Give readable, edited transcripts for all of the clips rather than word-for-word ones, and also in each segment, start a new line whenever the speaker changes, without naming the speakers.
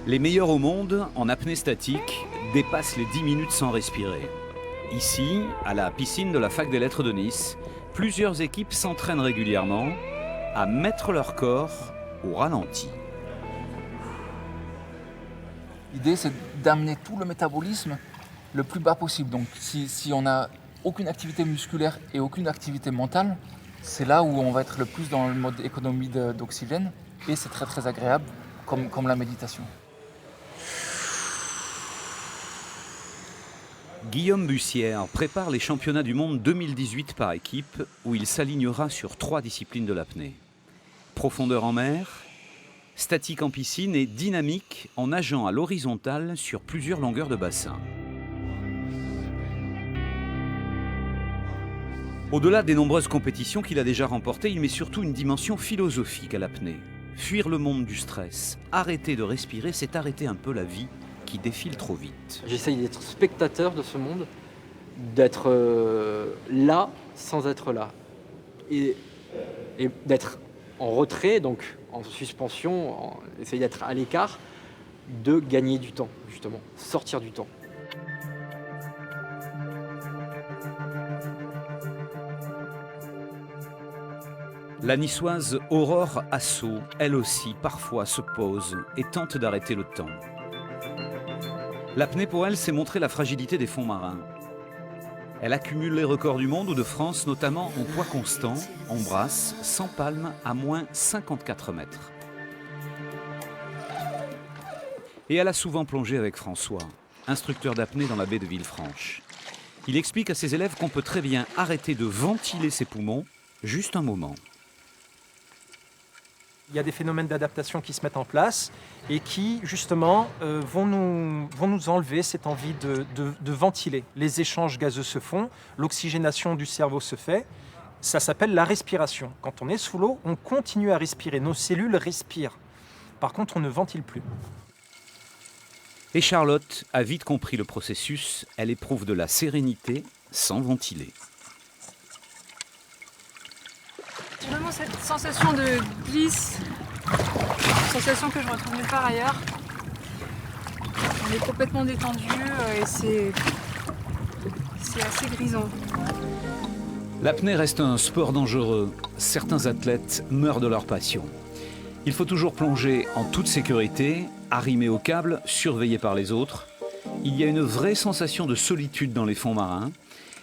Les meilleurs au monde en apnée statique dépassent les 10 minutes sans respirer. Ici, à la piscine de la Fac des Lettres de Nice, plusieurs équipes s'entraînent régulièrement à mettre leur corps au ralenti.
L'idée, c'est d'amener tout le métabolisme le plus bas possible. Donc si on n'a aucune activité musculaire et aucune activité mentale, c'est là où on va être le plus dans le mode économie d'oxygène, et c'est très très agréable, comme la méditation.
Guillaume Bussière prépare les championnats du monde 2018 par équipe, où il s'alignera sur 3 disciplines de l'apnée. Profondeur en mer, statique en piscine et dynamique en nageant à l'horizontale sur plusieurs longueurs de bassin. Au-delà des nombreuses compétitions qu'il a déjà remportées, il met surtout une dimension philosophique à l'apnée. Fuir le monde du stress, arrêter de respirer, c'est arrêter un peu la vie qui défile trop vite.
J'essaye d'être spectateur de ce monde, d'être là sans être là. Et d'être en retrait, donc en suspension, essayer d'être à l'écart, de gagner du temps, justement, sortir du temps.
La niçoise Aurore Assau, elle aussi, parfois se pose et tente d'arrêter le temps. L'apnée pour elle, c'est montrer la fragilité des fonds marins. Elle accumule les records du monde ou de France, notamment en poids constant, en brasse, sans palme, à moins 54 mètres. Et elle a souvent plongé avec François, instructeur d'apnée dans la baie de Villefranche. Il explique à ses élèves qu'on peut très bien arrêter de ventiler ses poumons, juste un moment.
Il y a des phénomènes d'adaptation qui se mettent en place et qui, justement, vont nous enlever cette envie de ventiler. Les échanges gazeux se font, l'oxygénation du cerveau se fait. Ça s'appelle la respiration. Quand on est sous l'eau, on continue à respirer. Nos cellules respirent. Par contre, on ne ventile plus.
Et Charlotte a vite compris le processus. Elle éprouve de la sérénité sans ventiler.
J'ai vraiment cette sensation de glisse, une sensation que je retrouve nulle part ailleurs. On est complètement détendu et c'est assez grisant.
L'apnée reste un sport dangereux. Certains athlètes meurent de leur passion. Il faut toujours plonger en toute sécurité, arrimé au câble, surveillé par les autres. Il y a une vraie sensation de solitude dans les fonds marins.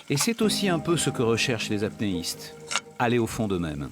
Et c'est aussi un peu ce que recherchent les apnéistes. Aller au fond d'eux-mêmes.